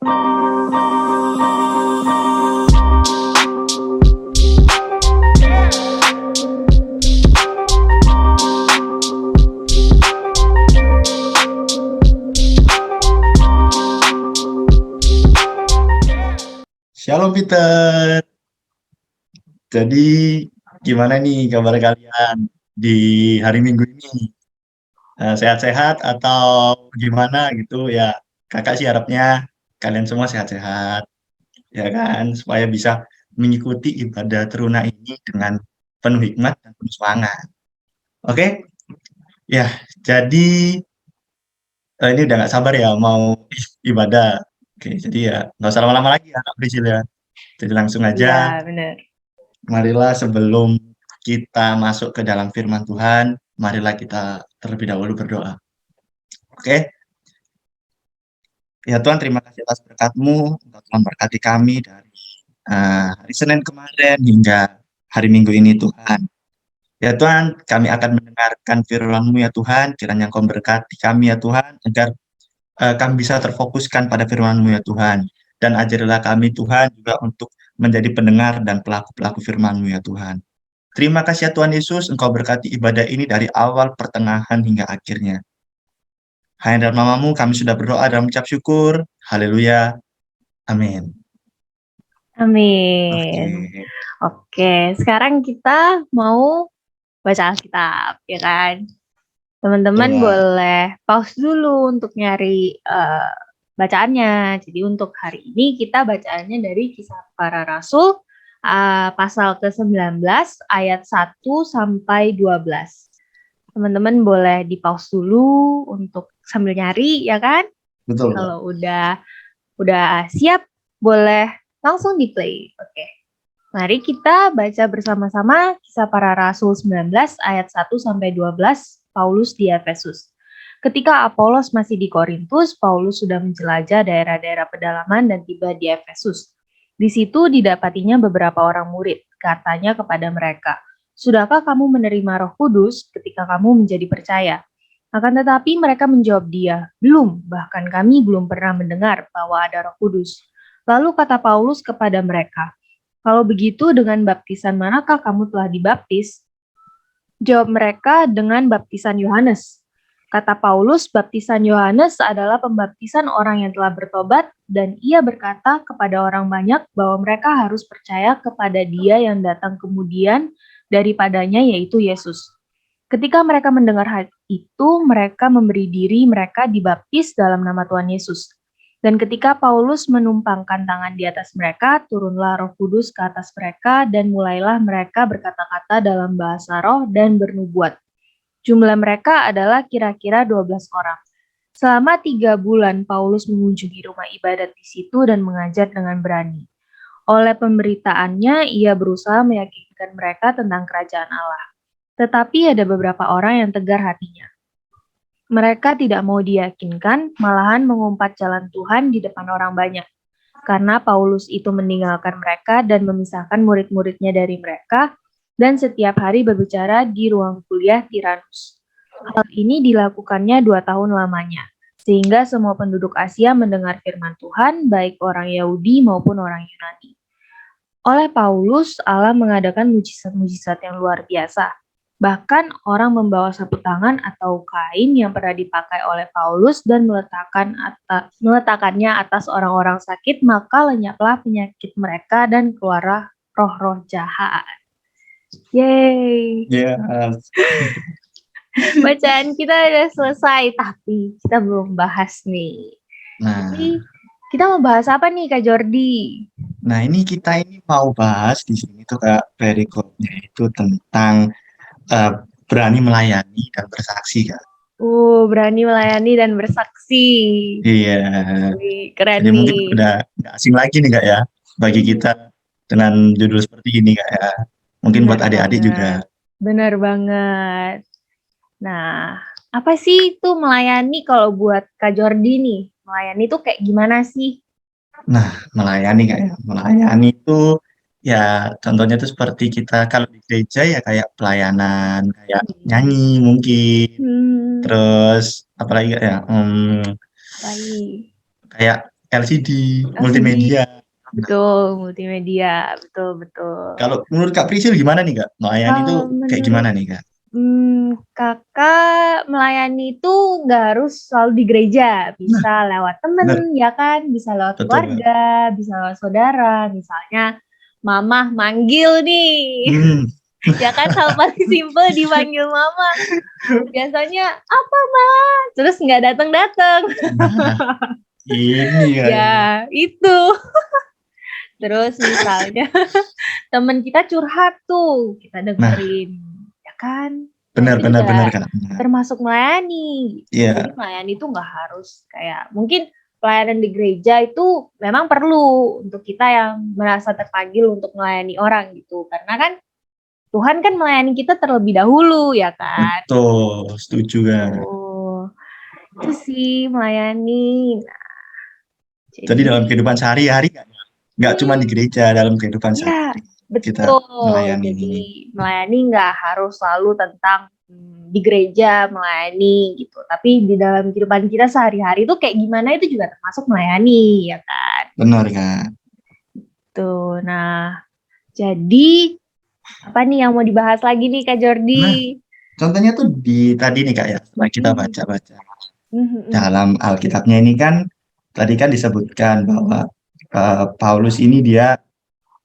Shalom Peter. Jadi gimana nih kabar kalian di hari Minggu ini? Sehat-sehat atau gimana gitu ya? Kakak sih harapnya kalian semua sehat-sehat, ya kan? Supaya bisa mengikuti ibadah teruna ini dengan penuh hikmat dan penuh semangat. Oke? Ya, jadi ini udah nggak sabar ya mau ibadah. Oke, jadi ya nggak usah lama-lama lagi ya, Kak Priscil ya. Jadi langsung aja. Iya, benar. Marilah sebelum kita masuk ke dalam firman Tuhan, marilah kita terlebih dahulu berdoa. Oke, ya Tuhan terima kasih atas berkat-Mu, Engkau telah memberkati kami dari hari Senin kemarin hingga hari Minggu ini Tuhan. Ya Tuhan, kami akan mendengarkan firman-Mu ya Tuhan, kiranya Engkau memberkati kami ya Tuhan, agar kami bisa terfokuskan pada firman-Mu ya Tuhan. Dan ajarilah kami Tuhan juga untuk menjadi pendengar dan pelaku-pelaku firman-Mu ya Tuhan. Terima kasih ya Tuhan Yesus, Engkau berkati ibadah ini dari awal, pertengahan, hingga akhirnya. Hanya dalam namamu kami sudah berdoa dan mengucap syukur. Haleluya. Amin. Oke. Amin. Oke, sekarang kita mau baca Alkitab, ya kan? Teman-teman Coba. boleh pause dulu untuk nyari bacaannya. Jadi untuk hari ini kita bacaannya dari Kisah Para Rasul pasal ke-19 ayat 1 sampai 12. Teman-teman boleh di pause dulu untuk sambil nyari, ya kan? Betul. Kalau udah siap, boleh langsung di play. Oke. Mari kita baca bersama-sama Kisah Para Rasul 19 ayat 1 sampai 12, Paulus di Efesus. Ketika Apolos masih di Korintus, Paulus sudah menjelajah daerah-daerah pedalaman dan tiba di Efesus. Di situ didapatinya beberapa orang murid. Katanya kepada mereka, "Sudahkah kamu menerima Roh Kudus ketika kamu menjadi percaya?" Akan tetapi mereka menjawab dia, "Belum, bahkan kami belum pernah mendengar bahwa ada Roh Kudus." Lalu kata Paulus kepada mereka, "Kalau begitu dengan baptisan manakah kamu telah dibaptis?" Jawab mereka, "Dengan baptisan Yohanes." Kata Paulus, baptisan Yohanes adalah pembaptisan orang yang telah bertobat, dan ia berkata kepada orang banyak bahwa mereka harus percaya kepada Dia yang datang kemudian daripadanya, yaitu Yesus. Ketika mereka mendengar hal itu, mereka memberi diri mereka dibaptis dalam nama Tuhan Yesus. Dan ketika Paulus menumpangkan tangan di atas mereka, turunlah Roh Kudus ke atas mereka, dan mulailah mereka berkata-kata dalam bahasa roh dan bernubuat. Jumlah mereka adalah kira-kira 12 orang. Selama 3 bulan, Paulus mengunjungi rumah ibadat di situ dan mengajar dengan berani. Oleh pemberitaannya, ia berusaha meyakinkan mereka tentang kerajaan Allah. Tetapi ada beberapa orang yang tegar hatinya. Mereka tidak mau diyakinkan, malahan mengumpat jalan Tuhan di depan orang banyak. Karena Paulus itu meninggalkan mereka dan memisahkan murid-muridnya dari mereka, dan setiap hari berbicara di ruang kuliah Tiranus. Hal ini dilakukannya 2 tahun lamanya, sehingga semua penduduk Asia mendengar firman Tuhan, baik orang Yahudi maupun orang Yunani. Oleh Paulus, Allah mengadakan mujizat-mujizat yang luar biasa. Bahkan orang membawa sapu tangan atau kain yang pernah dipakai oleh Paulus dan meletakkannya atas orang-orang sakit, maka lenyaplah penyakit mereka dan keluarlah roh-roh jahat. Yeay! Yes. Bacaan kita udah selesai, tapi kita belum bahas nih. Nah, Jadi, kita mau bahas apa nih, Kak Jordi? nah ini kita ini mau bahas di sini tuh Kak perikopnya itu tentang berani melayani dan bersaksi Kak. Berani melayani dan bersaksi. Iya. Wih, keren Jadi mungkin nih. udah nggak asing lagi nih Kak ya bagi kita dengan judul seperti ini Kak ya. Mungkin buat Benar adik-adik juga. banget. Benar banget. Nah, apa sih itu melayani kalau buat Kak Jordi nih? Melayani itu kayak gimana sih? Nah, melayani Kak ya. Melayani itu ya contohnya itu seperti kita kalau di gereja ya kayak pelayanan, kayak nyanyi mungkin. Hmm, Terus apalagi Kak ya? lagi. Kayak LCD, LCD, multimedia. Nah, betul, multimedia, betul, betul. kalau menurut Kak Prisil gimana nih Kak? Melayani itu Kalau kayak menurut gimana nih Kak? kakak melayani itu nggak harus selalu di gereja, Nah, bisa lewat benar, temen, ya kan, bisa lewat betul Kak. keluarga, bisa lewat saudara, misalnya mama manggil nih, Hmm, ya kan hal paling simpel dipanggil mama, biasanya apa mah, terus nggak datang-datang, nah, ini ya kayaknya. itu, terus misalnya temen kita curhat tuh, kita Nah, dengerin, ya kan? Nah, benar itu benar benar juga Kak. Benar. termasuk melayani gitu. Jadi Iya, melayani itu nggak harus kayak mungkin pelayanan di gereja itu memang perlu untuk kita yang merasa terpanggil untuk melayani orang gitu. Karena kan Tuhan kan melayani kita terlebih dahulu ya kan. betul, setuju Kak. Tuh, itu sih melayani. Nah, Jadi dalam jadi kehidupan sehari-hari nggak cuma di hmm, gereja, dalam kehidupan ya, sehari-hari kita betul. melayani Jadi ini. melayani nggak harus selalu tentang di gereja melayani gitu. Tapi di dalam kehidupan kita sehari-hari itu kayak gimana itu juga termasuk melayani, ya kan? Benar Kak. Tuh. Nah, jadi apa nih yang mau dibahas lagi nih Kak Nah, Jordi? contohnya tuh di tadi nih Kak ya, setelah kita Mhm, baca-baca mhm, dalam Alkitabnya ini kan tadi kan disebutkan bahwa Paulus ini dia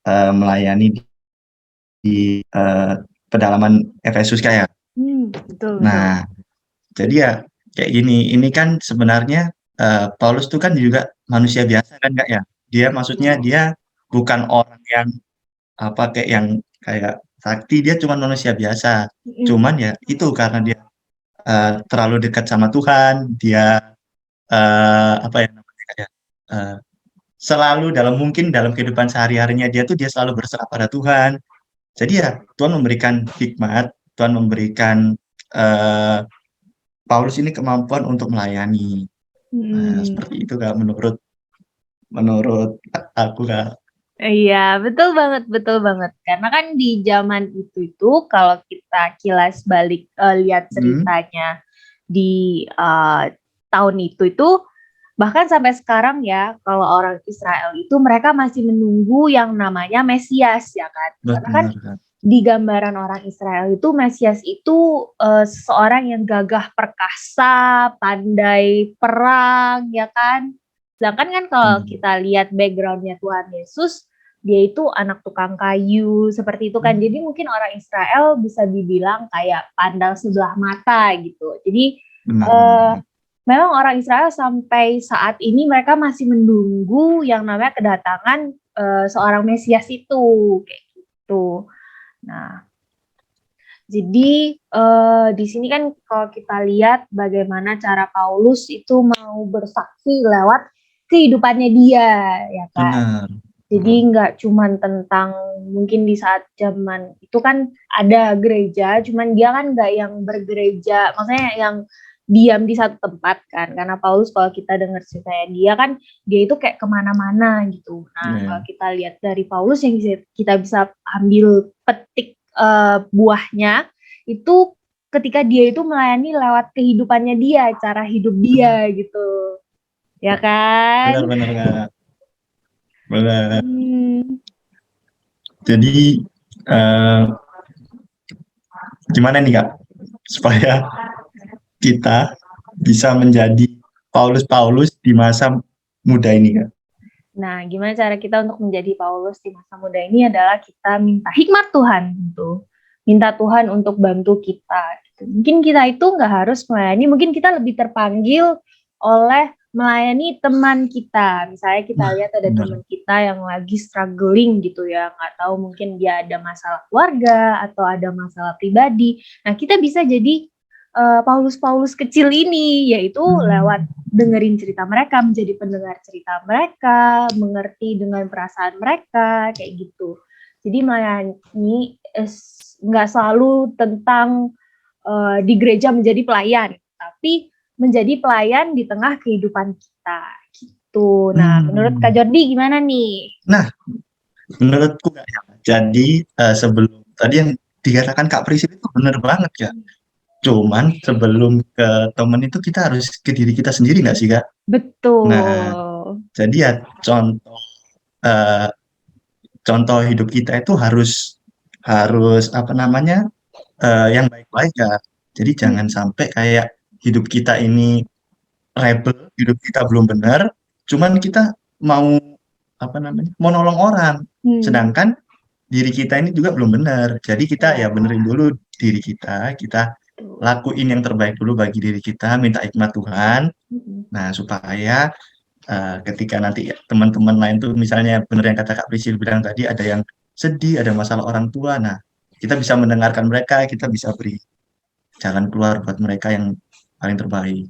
melayani di pedalaman Efesus kayak. betul betul. Nah, jadi ya kayak gini, ini kan sebenarnya Paulus tuh kan juga manusia biasa kan Kak ya. Dia maksudnya Betul. dia bukan orang yang apa kayak yang kayak sakti, dia cuma manusia biasa. Mhm, Cuman ya itu karena dia terlalu dekat sama Tuhan, dia apa ya namanya kayak eh, selalu dalam kehidupan sehari-harinya dia selalu berserah pada Tuhan. Jadi ya Tuhan memberikan hikmat, Tuhan memberikan eh, Paulus ini kemampuan untuk melayani. Nah, mhm. seperti itu Kak menurut menurut aku Kak. Iya, betul banget, betul banget. Karena kan di zaman itu kalau kita kilas balik lihat Hmm, ceritanya di tahun itu bahkan sampai sekarang ya kalau orang Israel itu mereka masih menunggu yang namanya Mesias ya kan. Karena kan benar Kak. di gambaran orang Israel itu Mesias itu seseorang yang gagah perkasa, pandai perang ya kan. Sedangkan kan kalau Hmm. kita lihat backgroundnya Tuhan Yesus, dia itu anak tukang kayu seperti itu kan. Jadi Hmm, mungkin orang Israel bisa dibilang kayak pandang sebelah mata gitu. Jadi benar benar eh, benar. memang orang Israel sampai saat ini mereka masih menunggu yang namanya kedatangan seorang Mesias itu kayak gitu. Nah, jadi di sini kan kalau kita lihat bagaimana cara Paulus itu mau bersaksi lewat kehidupannya dia, ya kan. Benar. Jadi nggak cuman tentang mungkin di saat zaman itu kan ada gereja, cuman dia kan nggak yang bergereja, maksudnya yang diam di satu tempat kan. Karena Paulus kalau kita dengar ceritanya dia kan dia itu kayak kemana-mana gitu. Nah Iya. kalau kita lihat dari Paulus yang kita bisa ambil petik buahnya itu ketika dia itu melayani lewat kehidupannya dia, cara hidup Benar dia gitu, ya benar kan? benar Kak. Benar. Hmm. Jadi eh, gimana nih Kak supaya kita bisa menjadi Paulus-Paulus di masa muda ini Kak? Nah, gimana cara kita untuk menjadi Paulus di masa muda ini adalah kita minta hikmat Tuhan gitu. Minta Tuhan untuk bantu kita. Gitu. Mungkin kita itu nggak harus melayani, mungkin kita lebih terpanggil oleh melayani teman kita. Misalnya kita Nah, lihat ada benar. teman kita yang lagi struggling gitu ya, nggak tahu mungkin dia ada masalah keluarga atau ada masalah pribadi. Nah, kita bisa jadi Paulus-Paulus kecil ini, yaitu lewat Hmm, dengerin cerita mereka, menjadi pendengar cerita mereka, mengerti dengan perasaan mereka, kayak gitu. Jadi melayani nggak selalu tentang di gereja menjadi pelayan, tapi menjadi pelayan di tengah kehidupan kita, gitu. Nah, menurut Kak hmm. Jordi gimana nih? Nah, menurutku Kak ya. Jadi sebelum tadi yang dikatakan Kak Priscil itu benar banget ya. Cuman sebelum ke temen itu kita harus ke diri kita sendiri nggak sih Kak? Nah, Betul. Jadi ya contoh eh, contoh hidup kita itu harus harus apa namanya yang baik-baik ya. Jadi jangan sampai kayak hidup kita ini rebel, hidup kita belum benar, cuman kita mau apa namanya mau nolong orang, sedangkan diri kita ini juga belum benar. Jadi kita ya benerin dulu diri kita, kita lakuin yang terbaik dulu bagi diri kita, minta hikmat Tuhan. Nah, supaya ketika nanti teman-teman lain tuh misalnya bener yang kata Kak Prisil bilang tadi ada yang sedih, ada masalah orang tua. Nah, kita bisa mendengarkan mereka, kita bisa beri jalan keluar buat mereka yang paling terbaik.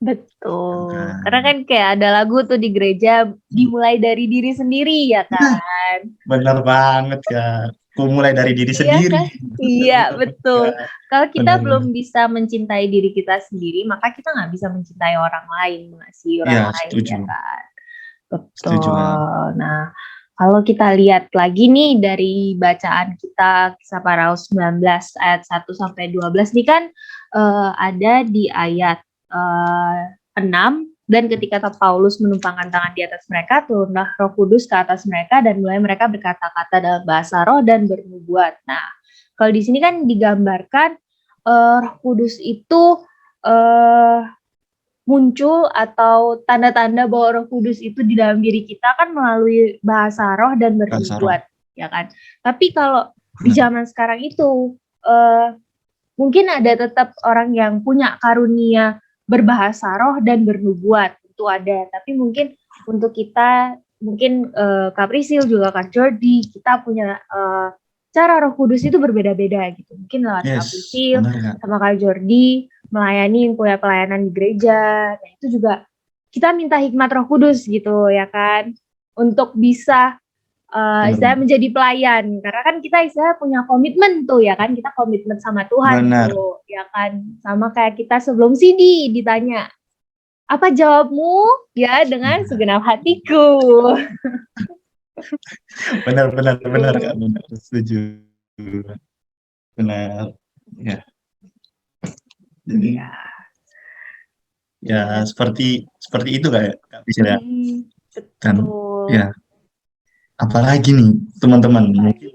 Betul. Karena kan kayak ada lagu tuh di gereja dimulai dari diri sendiri ya kan. Bener banget ya. Ku mulai dari diri Iya sendiri. kan? Iya, betul. Ya, Kalau kita benar. belum bisa mencintai diri kita sendiri, maka kita nggak bisa mencintai orang lain, mengasihi orang Iya, lain, setuju. ya kan? Setuju, Betul. Kak. Nah, kalau kita lihat lagi nih dari bacaan kita Kisah Para Rasul 19 ayat 1 sampai 12 nih kan ada di ayat 6, dan ketika Paulus menumpangkan tangan di atas mereka, turunlah Roh Kudus ke atas mereka dan mulai mereka berkata-kata dalam bahasa roh dan bernubuat. Nah, kalau di sini kan digambarkan Roh Kudus itu muncul atau tanda-tanda bahwa Roh Kudus itu di dalam diri kita kan melalui bahasa roh dan bernubuat, ya kan. Tapi kalau di zaman sekarang itu mungkin ada tetap orang yang punya karunia berbahasa roh dan bernubuat, itu ada. Tapi mungkin untuk kita, mungkin Kak Prisil juga Kak Jordi, kita punya cara Roh Kudus itu berbeda-beda gitu. Mungkin lewat Kak Prisil sama Kak Jordi melayani pelayanan di gereja. Nah, itu juga kita minta hikmat Roh Kudus gitu ya kan, untuk bisa istilah menjadi pelayan, karena kan kita istilah punya komitmen tuh ya kan, kita komitmen sama Tuhan. Benar. Tuh ya kan, sama kayak kita sebelum CD ditanya apa jawabmu ya, dengan segenap hatiku. benar Kak, benar, setuju, benar ya. Jadi ya seperti itu kayak Kak Prisil ya. Dan ya apalagi nih teman-teman mungkin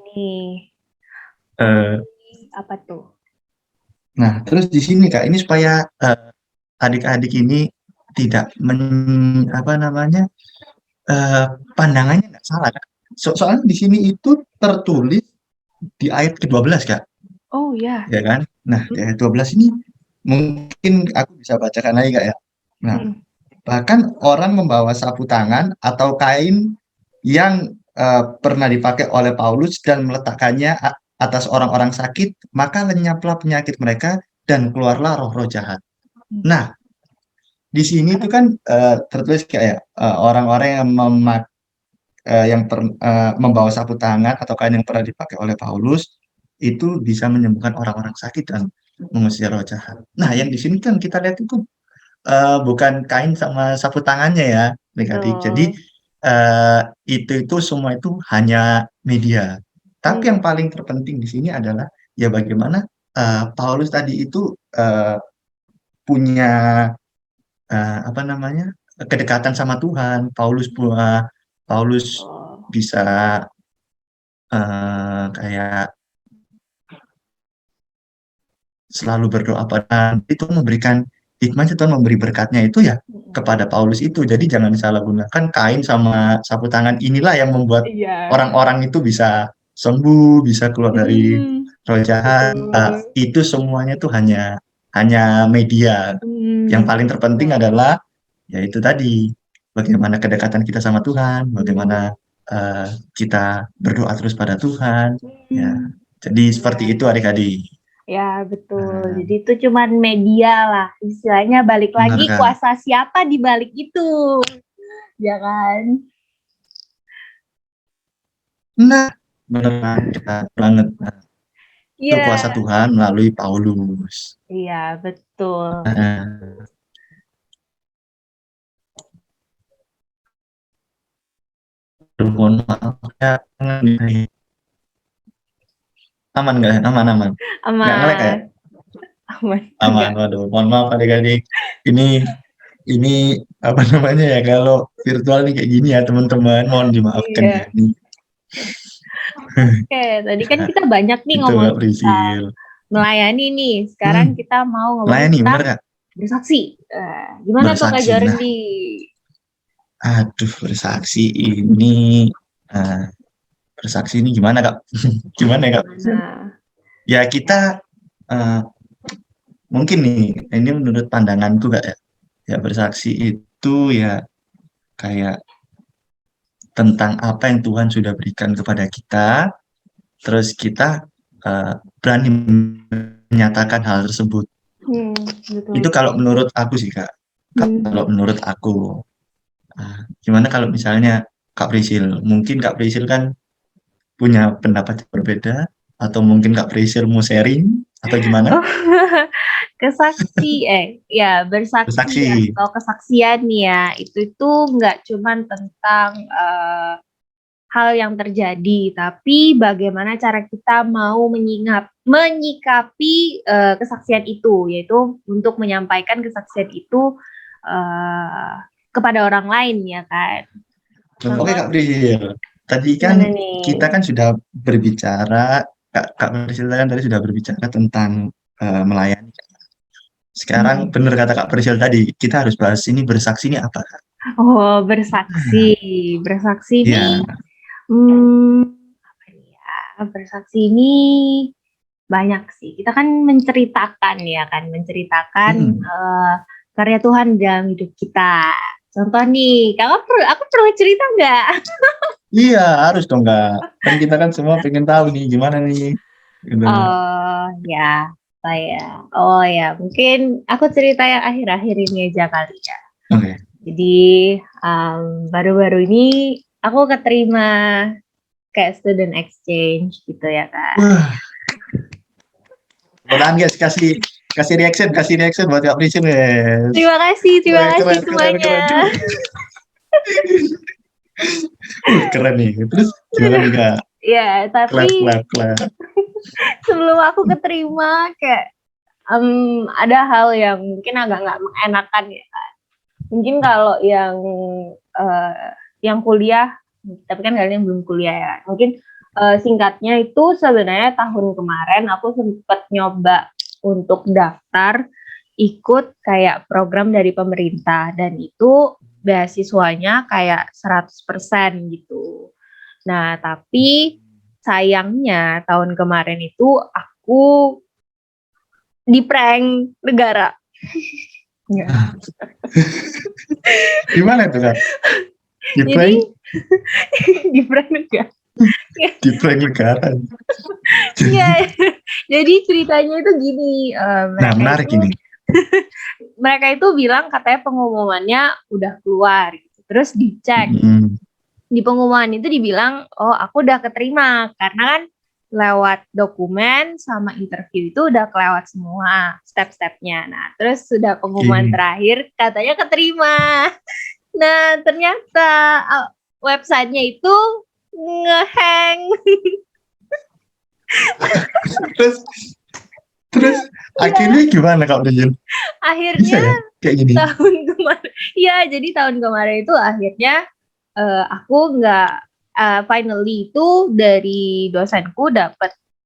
apa tuh? Nah, terus di sini Kak, ini supaya adik-adik ini tidak pandangannya nggak salah Kak. Soalnya di sini itu tertulis di ayat ke-12 Kak. Oh ya. Ya kan? Nah, di ayat 12 ini mungkin aku bisa bacakan lagi Kak ya. Nah, bahkan orang membawa sapu tangan atau kain yang pernah dipakai oleh Paulus dan meletakkannya atas orang-orang sakit, maka lenyaplah penyakit mereka dan keluarlah roh-roh jahat. Nah, di sini itu kan tertulis kayak orang-orang yang membawa sapu tangan atau kain yang pernah dipakai oleh Paulus itu bisa menyembuhkan orang-orang sakit dan mengusir roh jahat. Nah, yang di sini kan kita lihat itu bukan kain sama sapu tangannya ya, negatif. Jadi itu semua itu hanya media. Tapi yang paling terpenting di sini adalah ya bagaimana Paulus tadi itu punya kedekatan sama Tuhan. Paulus bisa kayak selalu berdoa pada itu memberikan hikmah, Tuhan memberi berkatnya itu ya kepada Paulus itu. Jadi jangan disalahgunakan kain sama sapu tangan inilah yang membuat orang-orang itu bisa sembuh, bisa keluar dari roh jahat. Itu semuanya tuh hanya media. Yang paling terpenting adalah yaitu tadi bagaimana kedekatan kita sama Tuhan, bagaimana kita berdoa terus pada Tuhan. Ya, jadi seperti itu adik-adik. Ya betul, jadi itu cuman media lah, istilahnya balik lagi kan. Kuasa siapa di balik itu, ya kan? Nah, benar banget. Itu kuasa Tuhan melalui Paulus. Iya betul. Mohon maaf ya, aman nggak? Aman. Nggak ngelek ya? Aman. Waduh, mohon maaf adik-adik. Ini ini apa namanya ya, kalau virtual nih kayak gini ya teman-teman, mohon dimaafkan ya. Iya. Oke, tadi kan kita banyak nih Itu ngomong Kak Prisil. melayani nih. Hmm, Sekarang kita mau ngomongin melayani bener tentang Kak? bersaksi. Gimana tuh Kak Bersaksi. Nah, Jordi? aduh bersaksi ini eh, bersaksi ini gimana Kak? Gimana ya Kak? Nah, Ya kita eh, mungkin nih, ini menurut pandanganku Kak ya, ya bersaksi itu ya kayak tentang apa yang Tuhan sudah berikan kepada kita, terus kita berani menyatakan hal tersebut. betul Itu itu. kalau menurut aku sih Kak. Kalau menurut aku. Gimana kalau misalnya Kak Prisil? Mungkin Kak Prisil kan punya pendapat yang berbeda, atau mungkin Kak Prisil mau sharing, atau gimana? Oh, kesaksi, ya bersaksi Bersaksi. atau kesaksian nih ya, itu nggak cuman tentang hal yang terjadi, tapi bagaimana cara kita mau menyikapi kesaksian itu, yaitu untuk menyampaikan kesaksian itu uh, kepada orang lain ya kan. Oke Contoh Kak Prisil. Tadi kan gimana nih? kita kan sudah berbicara, Kak Prisil kan tadi sudah berbicara tentang melayani. Sekarang Hmm. benar kata Kak Prisil tadi, kita harus bahas ini bersaksi ini apa Kak? Oh, bersaksi. Bersaksi ini, Iya. apa nih ya? Bersaksi ini banyak sih. Kita kan menceritakan ya kan, menceritakan Hmm. karya Tuhan dalam hidup kita. Contoh nih, aku perlu cerita nggak? Iya, harus dong Kak. Kan kita kan semua pengen tahu nih gimana nih. Gitu. Oh ya, saya. Oh ya, mungkin aku cerita yang akhir-akhir ini aja kali ya. Oke. Jadi baru-baru ini aku keterima kayak student exchange gitu ya kan. Wah, mudah-mudahan guys kasih reaction buat Kak Prisil guys. Terima kasih Keren, keren, semuanya. keren. Keren nih. Terus gimana nih Kak? Ya, Clap, tapi clap, clap. sebelum aku keterima kayak ada hal yang mungkin agak nggak mengenakan ya. Mungkin kalau yang kuliah, tapi kan kalian belum kuliah ya. Mungkin singkatnya itu sebenarnya tahun kemarin aku sempat nyoba untuk daftar ikut kayak program dari pemerintah dan itu beasiswanya kayak 100% gitu. Nah, tapi sayangnya tahun kemarin itu aku di-prank negara. Gimana itu Kak? Di Jadi prank? di-prank negara. Di prank negara. Iya, jadi ceritanya itu gini, Nah, menarik ini. mereka itu bilang katanya pengumumannya udah keluar, gitu. Terus dicek Hmm. di pengumuman itu dibilang, oh aku udah keterima karena kan lewat dokumen sama interview itu udah kelewat semua step-stepnya. Nah, terus sudah pengumuman terakhir katanya keterima. Nah, ternyata websitenya itu ngehang. Terus akhirnya gimana Kak Prisil? Akhirnya Bisa ya kayak gini? tahun kemarin, ya jadi tahun kemarin itu akhirnya aku nggak finally itu dari dosenku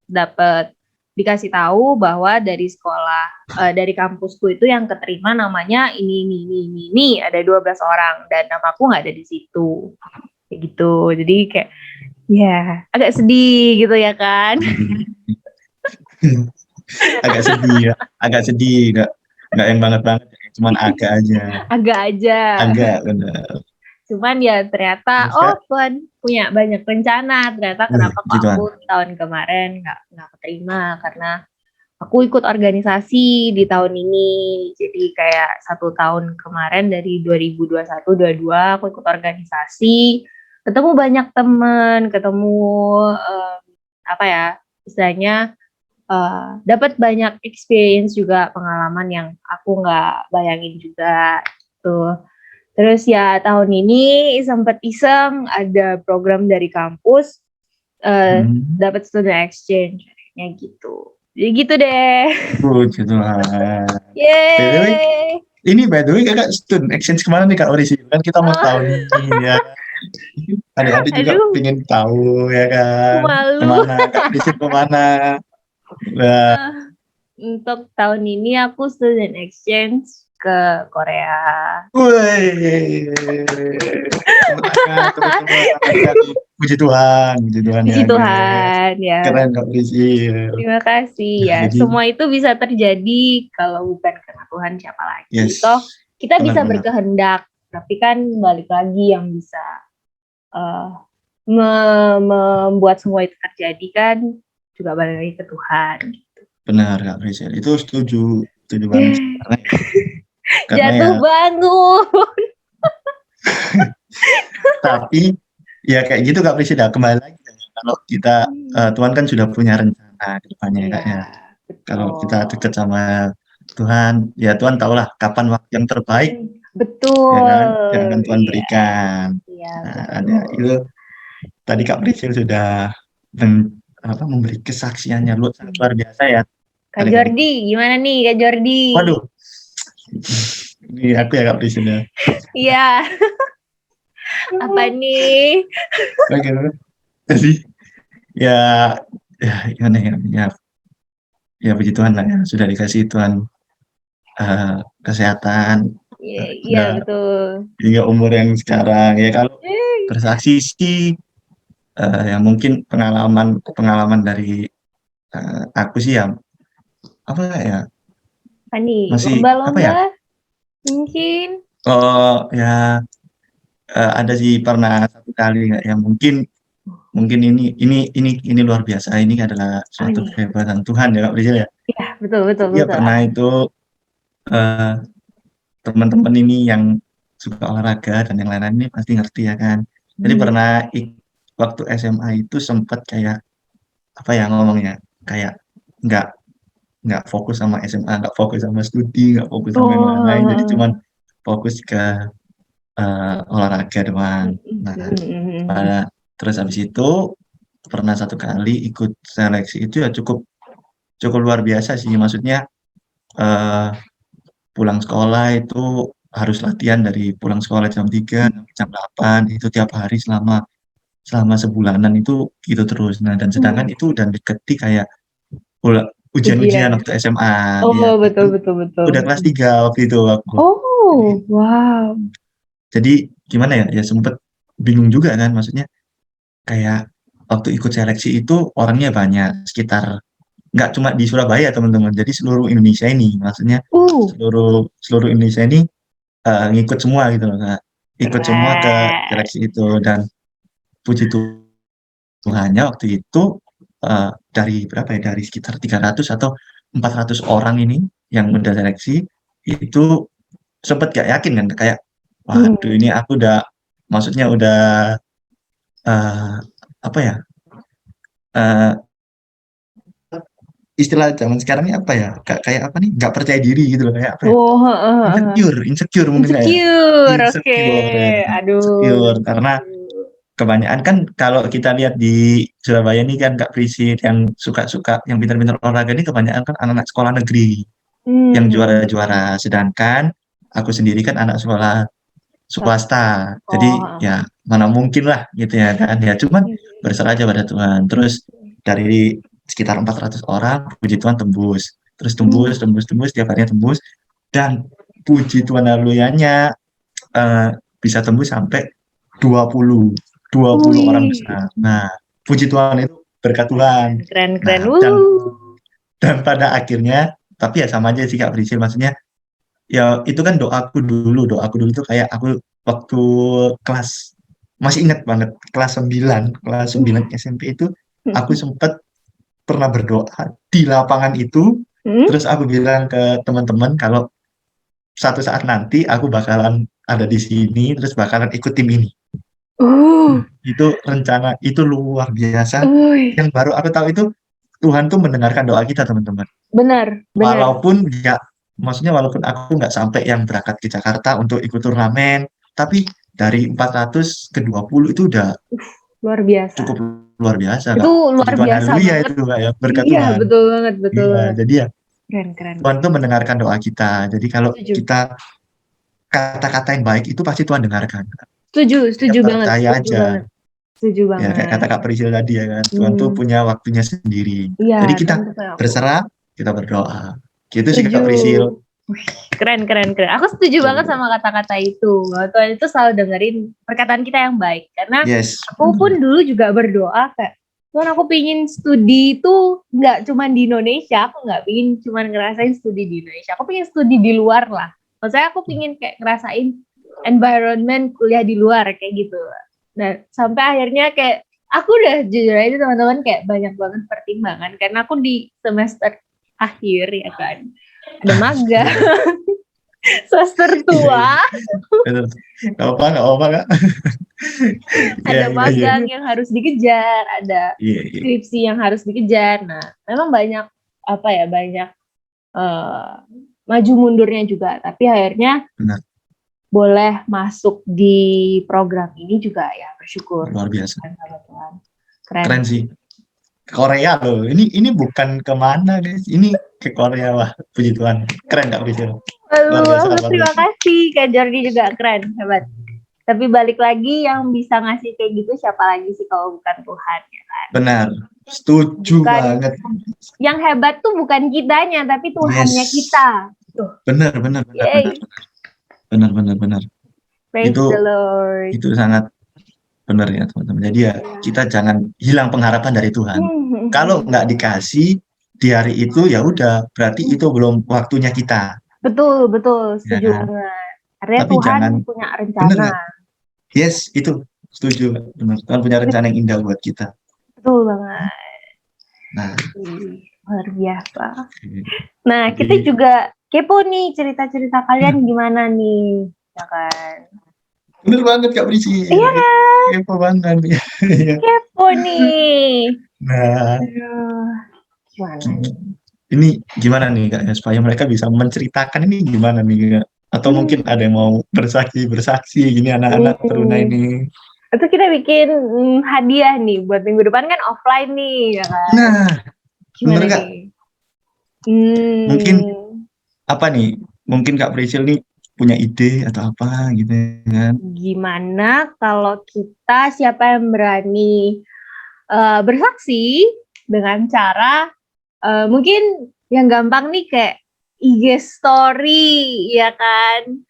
dapat dikasih tahu bahwa dari sekolah dari kampusku itu yang keterima namanya ini ada 12 orang dan namaku nggak ada di situ kayak gitu. Jadi kayak ya agak sedih gitu ya kan. agak sedih nggak yang banget cuman agak aja. Agak bener. Cuman ya ternyata Tuhan punya banyak rencana. Ternyata kenapa kok Gitu aku tahun kemarin nggak keterima karena aku ikut organisasi di tahun ini. Jadi kayak 1 tahun kemarin dari 2021-22 aku ikut organisasi, ketemu banyak teman, ketemu apa ya istilahnya dapat banyak experience juga, pengalaman yang aku nggak bayangin juga tuh. Terus ya tahun ini sempat iseng ada program dari kampus dapat student exchange kayak gitu. Jadi gitu deh. Puji Tuhan. Yeay. Ini by the way kakak student exchange kemana nih Kak Orisi? Kan kita mau tahu nih ya. Adik-adik juga Aduh, pengen tahu ya kan. malu. Kemana Kak Orisi kemana? Nah, Ah, untuk tahun ini aku student exchange ke Korea. woi, tepuk tangan teman-teman. Puji Tuhan Puji ya guys. Tuhan ya. Keren Kak Orisi. Terima kasih Nah, ya. jadi Semua itu bisa terjadi kalau bukan karena Tuhan siapa lagi. yes, Toh kita bisa benar-benar. berkehendak, tapi kan balik lagi yang bisa eh, membuat semua itu terjadi kan juga balik lagi ke Tuhan. Benar Kak Priscil, itu setuju banget karena Jatuh ya bangun. tapi ya kayak gitu Kak Priscil, kembali lagi ya, kalau kita Tuhan kan sudah punya rencana ke depannya ya Kak ya. Kalau kita dekat sama Tuhan, ya Tuhan tahulah kapan waktu yang terbaik Betul. ya kan yang akan Tuhan Iya. berikan. Iya, Nah, betul. ada itu tadi Kak Priscil sudah memberi kesaksiannya sangat luar biasa ya. Kak Jordi, gimana nih Kak Jordi? Waduh, ini aku ya Kak Priscil ya. Iya. Apa nih? Oke, jadi ya gimana ya puji Tuhan lah ya, sudah dikasih Tuhan kesehatan. Iya, betul. Hingga umur yang sekarang ya, kalau bersaksi sih ya mungkin pengalaman dari aku sih ya apa ya Apa nih? masih apa ya Lomba-lomba mungkin. ya ada sih pernah satu kali ya, mungkin ini luar biasa, ini adalah suatu kehebatan Tuhan ya Kak Rizal ya. Iya, betul. Iya, pernah itu teman-teman ini yang suka olahraga dan yang lain-lain ini pasti ngerti ya kan. Jadi pernah waktu SMA itu sempat kayak apa ya ngomongnya, kayak nggak fokus sama SMA, nggak fokus sama studi, nggak fokus sama yang lain-lain, jadi cuman fokus ke olahraga doang. Nah, terus habis itu pernah satu kali ikut seleksi itu ya cukup luar biasa sih, maksudnya pulang sekolah itu harus latihan dari pulang sekolah jam 3 sampai jam 8 itu tiap hari selama sebulanan itu gitu terus. Nah, dan sedangkan itu udah deketi kayak ujian waktu SMA. Oh, betul. Udah kelas 3 waktu itu aku. Oh, wow. Jadi gimana ya? Ya sempet bingung juga kan, maksudnya kayak waktu ikut seleksi itu orangnya banyak, sekitar nggak cuma di Surabaya teman-teman, jadi seluruh Indonesia ini, maksudnya seluruh Indonesia ini ngikut semua gitu loh Kak. Ikut semua ke seleksi itu, dan puji Tuhannya waktu itu dari berapa ya, dari sekitar 300 atau 400 orang ini yang udah seleksi itu sempet gak yakin kan, kayak waduh ini aku udah, maksudnya udah apa ya istilah zaman sekarang ini apa ya, kayak apa nih, nggak percaya diri gitu loh, kayak apa ya, insecure mungkin kayak insecure karena kebanyakan kan kalau kita lihat di Surabaya ini kan Kak Prisit yang suka yang pintar-pintar olahraga ini kebanyakan kan anak-anak sekolah negeri yang juara-juara, sedangkan aku sendiri kan anak sekolah swasta, jadi ya mana mungkin lah gitu ya kan, ya cuman berserah aja pada Tuhan. Terus dari sekitar 400 orang puji Tuhan tembus, terus tembus tiap harinya tembus, dan puji Tuhan haleluyanya bisa tembus sampai 20 orang besar. Nah, puji Tuhan itu berkat Tuhan. Keren. Nah, dan pada akhirnya, tapi ya sama aja sih Kak Prisil, maksudnya ya itu kan doaku dulu itu kayak aku waktu kelas, masih ingat banget, kelas 9 SMP itu aku sempat pernah berdoa di lapangan itu, terus aku bilang ke teman-teman kalau satu saat nanti aku bakalan ada di sini, terus bakalan ikut tim ini. Itu rencana itu luar biasa. Yang baru aku tahu itu Tuhan tuh mendengarkan doa kita teman-teman. Benar. Walaupun walaupun aku nggak sampai yang berangkat ke Jakarta untuk ikut turnamen, tapi dari 400 ke 20 itu udah luar biasa. Cukup luar biasa. Itu luar biasa banget. Itu Kak ya, berkat Iya, Tuhan. betul banget. Jadi ya Keren. Tuhan tuh mendengarkan doa kita. Jadi kalau kita kata-kata yang baik itu pasti Tuhan dengarkan. Setuju, Ya setuju banget, percaya setuju aja. banget, setuju Ya kayak kata banget. Kak Priscil tadi ya kan. Tuhan tuh Hmm, punya waktunya sendiri. iya, Jadi kita tentu kan aku. berserah, kita berdoa. Gitu sih Setuju. Kak Priscil. Wih, keren, keren, keren. Aku setuju banget Tuh. sama kata-kata itu. Bahwa Tuhan itu selalu dengerin perkataan kita yang baik. Karena Yes. aku pun dulu juga berdoa kayak, Tuhan aku pingin studi itu nggak cuma di Indonesia. Aku nggak pingin cuma ngerasain studi di Indonesia. Aku pingin studi di luar lah. Maksudnya aku pingin kayak ngerasain environment kuliah di luar kayak gitu. Nah, sampai akhirnya kayak aku udah jujur aja teman-teman kayak banyak banget pertimbangan. Karena aku di semester akhir ya kan. Ada magang, semester Iya, iya. tua, Betul. Gak apa-apa Kak. Iya, ada iya, iya. magang yang harus dikejar, ada Iya, iya. skripsi yang harus dikejar. Nah, memang banyak apa ya, banyak eh, maju mundurnya juga. Tapi akhirnya Benar. boleh masuk di program ini juga ya bersyukur. Luar biasa. Keren banget, Tuhan. Keren. Keren sih. Ke Korea loh. Ini bukan kemana guys. Ini ke Korea wah. Puji Tuhan. Keren Kak Priscil. Luar biasa, Aduh, luar terima biasa. kasih Kak Jordi juga keren, hebat. Tapi balik lagi yang bisa ngasih kayak gitu siapa lagi sih kalau bukan Tuhan ya kan? Benar. Setuju Bukan banget. yang hebat tuh bukan kitanya tapi Tuhannya Yes. kita. Tuh. Benar, benar, benar, Yay. benar. Benar, benar, benar. Praise Itu the Lord. itu sangat benar ya teman-teman. Jadi ya kita jangan hilang pengharapan dari Tuhan. Kalau nggak dikasih di hari itu ya udah berarti itu belum waktunya kita. Betul, betul, Ya setuju kan? banget. Artinya Tapi Tuhan jangan punya benar rencana. nggak? Yes, itu setuju. Benar. Tuhan punya rencana yang indah buat kita. Betul banget. Nah, Luar biasa. oke. Nah, Jadi kita juga kepo nih cerita-cerita kalian gimana nih, ya kan? bener banget Kak Prisi. Iya kan? Kepo banget. Iya. Kepo nih. Nah, Aduh, gimana nih? ini gimana nih Kak ya, supaya mereka bisa menceritakan ini gimana nih Kak? Atau mungkin ada yang mau bersaksi gini anak-anak teruna Hmm. ini. Itu kita bikin hadiah nih buat minggu depan kan offline nih, ya kan? Nah, bener Gimana Kak? nih? Mungkin apa nih? Mungkin Kak Priscil nih punya ide atau apa gitu kan? Gimana kalau kita siapa yang berani bersaksi dengan cara mungkin yang gampang nih kayak IG story, ya kan?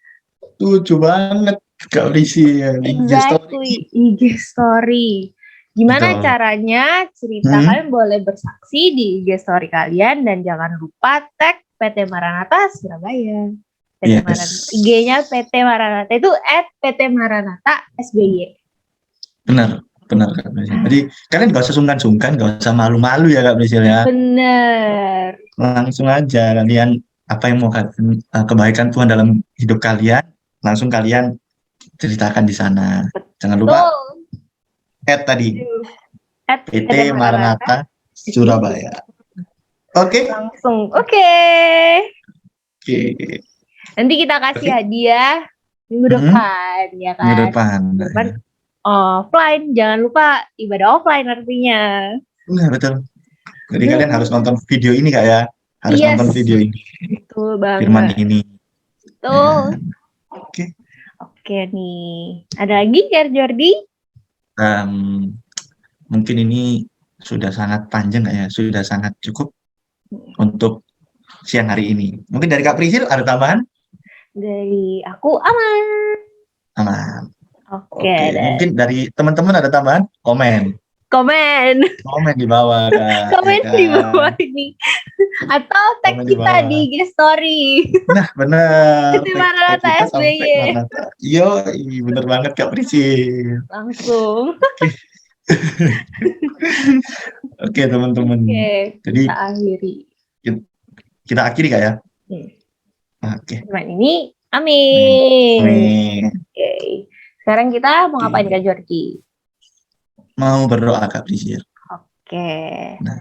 Lucu banget Kak Priscil. Exactly, IG story. Gimana Betul. caranya cerita kalian boleh bersaksi di IG story kalian dan jangan lupa tag PT Maranatha Surabaya. PT Yes. Maranatha. IG-nya PT Maranatha itu @PT-Maranatha SBY. Benar, benar Kak Priscil. Jadi kalian gak usah sungkan-sungkan, gak usah malu-malu ya Kak Priscil ya. Bener. Langsung aja kalian apa yang mau kebaikan Tuhan dalam hidup kalian, langsung kalian ceritakan di sana. Jangan lupa Tuh. tadi PT PT Maranatha Surabaya. Oke. Langsung. Oke. Nanti kita kasih hadiah minggu depan, ya kan? Minggu depan. Offline, jangan lupa ibadah offline artinya. Nah, betul. Jadi kalian harus nonton video ini Kak ya. Harus nonton video ini. Betul banget. Firman ini. Betul. Oke. Oke nih. Ada lagi Kak Jordi? Mungkin ini sudah sangat panjang Kak ya. Sudah sangat cukup untuk siang hari ini. Mungkin dari Kak Priscil ada tambahan? Dari aku aman. Aman. Oke. Mungkin dari teman-teman ada tambahan? Komen di bawah Kak. Komen di bawah ini. Atau tag kita di IG story. Nah bener. PT Maranatha SBY. Yo, bener banget Kak Priscil. Langsung. Oke teman-teman. Jadi kita akhiri. Kita akhiri Kak ya. Oke. Ini amin. Oke. Sekarang kita mau ngapain Kak Jordi? Mau berdoa Kak Priscil. Oke. Nah,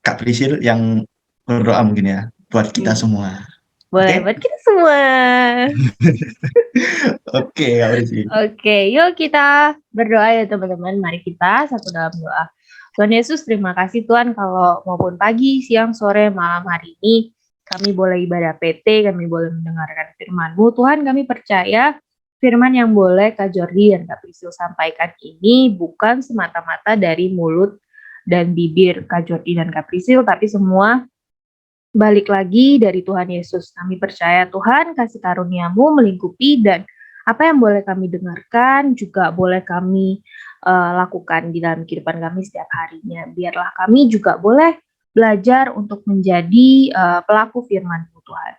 Kak Priscil yang berdoa mungkin ya buat kita semua. Boleh buat kita semua. Oke, Kak Priscil. Oke, yuk kita berdoa ya teman-teman. Mari kita satu dalam doa. Tuhan Yesus, terima kasih Tuhan kalau maupun pagi, siang, sore, malam hari ini kami boleh ibadah PT, kami boleh mendengarkan firman-Mu. Tuhan, kami percaya firman yang boleh Kak Jordi dan Kak Priscil sampaikan ini bukan semata-mata dari mulut dan bibir Kak Jordi dan Kak Priscil, tapi semua balik lagi dari Tuhan Yesus. Kami percaya Tuhan, kasih karunia-Mu melingkupi, dan apa yang boleh kami dengarkan juga boleh kami lakukan di dalam kehidupan kami setiap harinya. Biarlah kami juga boleh belajar untuk menjadi pelaku firman-Mu, Tuhan.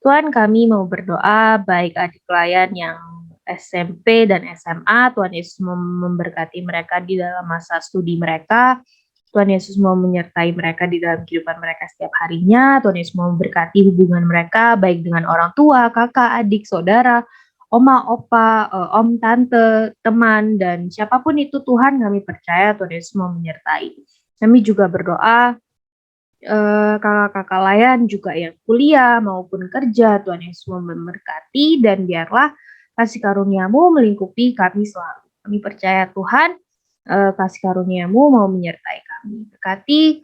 Tuhan, kami mau berdoa baik adik pelayan yang SMP dan SMA, Tuhan Yesus memberkati mereka di dalam masa studi mereka. Tuhan Yesus mau menyertai mereka di dalam kehidupan mereka setiap harinya. Tuhan Yesus mau memberkati hubungan mereka baik dengan orang tua, kakak, adik, saudara, oma, opa, om, tante, teman, dan siapapun itu Tuhan, kami percaya Tuhan Yesus mau menyertai. Kami juga berdoa kakak-kakak layan juga yang kuliah maupun kerja, Tuhan Yesus mau memberkati, dan biarlah kasih karunia-Mu melingkupi kami selalu. Kami percaya Tuhan, kasih karunia-Mu mau menyertai kami. Berkati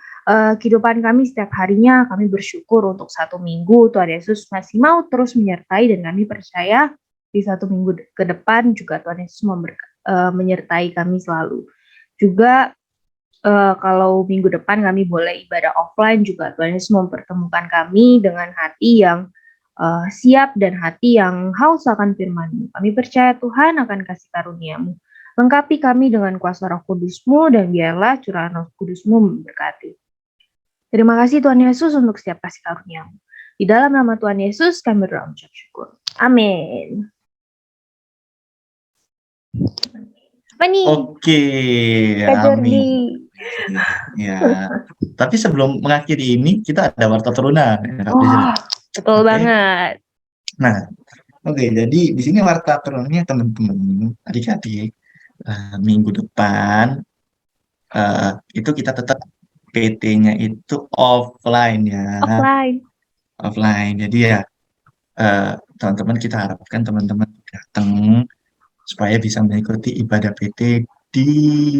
kehidupan kami setiap harinya. Kami bersyukur untuk 1 minggu Tuhan Yesus masih mau terus menyertai, dan kami percaya di 1 minggu ke depan juga Tuhan Yesus menyertai kami selalu. Juga kalau minggu depan kami boleh ibadah offline juga, Tuhan Yesus mempertemukan kami dengan hati yang siap dan hati yang haus akan firman-Mu. Kami percaya Tuhan akan kasih karunia-Mu. Lengkapi kami dengan kuasa Roh Kudus-Mu, dan biarlah curahan Roh Kudus-Mu memberkati. Terima kasih Tuhan Yesus untuk setiap kasih karunia-Mu. Di dalam nama Tuhan Yesus kami berdoa mengucap syukur. Amin. Apa nih? Oke, Kak Jordi. amin. Ya, tapi sebelum mengakhiri ini kita ada warta turunan. Betul banget. Nah, oke, jadi di sini warta turunannya teman-teman, adik-adik, minggu depan itu kita tetap PT-nya itu offline ya. Offline. Jadi ya teman-teman, kita harapkan teman-teman datang supaya bisa mengikuti ibadah PT di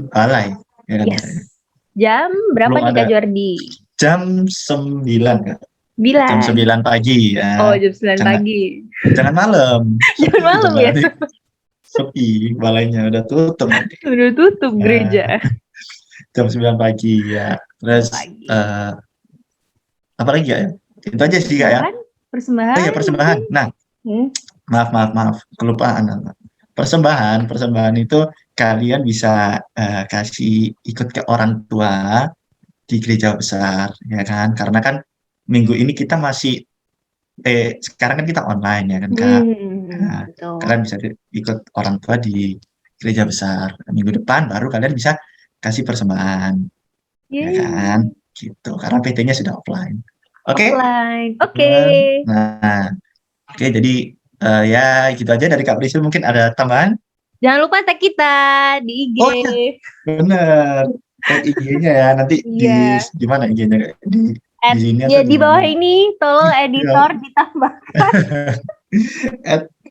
balai. Ya kan? Yes. Jam berapa nih Kak Jordi? Jam 9 Kak. Jam 9 pagi ya. Oh, jam 9 pagi. Jangan malam. Jangan malam ya. Sepi, balainya udah tutup nanti. Udah tutup ya. Gereja. Jam 9 pagi ya. Terus apa lagi ya? Itu aja sih Kak ya. Persembahan. Oh ya, persembahan. Nah, maaf, kelupaan. Persembahan itu kalian bisa kasih ikut ke orang tua di gereja besar, ya kan? Karena kan minggu ini kita masih sekarang kan kita online ya kan Kak. Nah, kalian bisa ikut orang tua di gereja besar. Minggu depan baru kalian bisa kasih persembahan, ya kan? Gitu. Karena PT-nya sudah offline. Oke? Offline. Oke. Nah, oke, jadi ya gitu aja dari Kak Priscil. Mungkin ada tambahan? Jangan lupa tag kita di IG. Oh ya, bener. Tag IG-nya ya. Nanti di mana IG-nya? Di sini ya di bawah ini, tolong editor ditambahkan.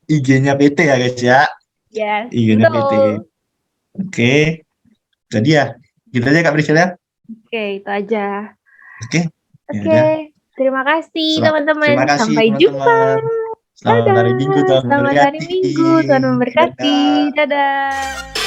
IG-nya PT ya guys ya. Yes, IG-nya PT. Oke. Jadi ya, gitu aja Kak Priscil ya. Oke, itu aja. Oke. Terima kasih teman-teman. Terima kasih, sampai jumpa. Selamat hari Minggu, Tuhan memberkati. Tuhan memberkati. Dadah.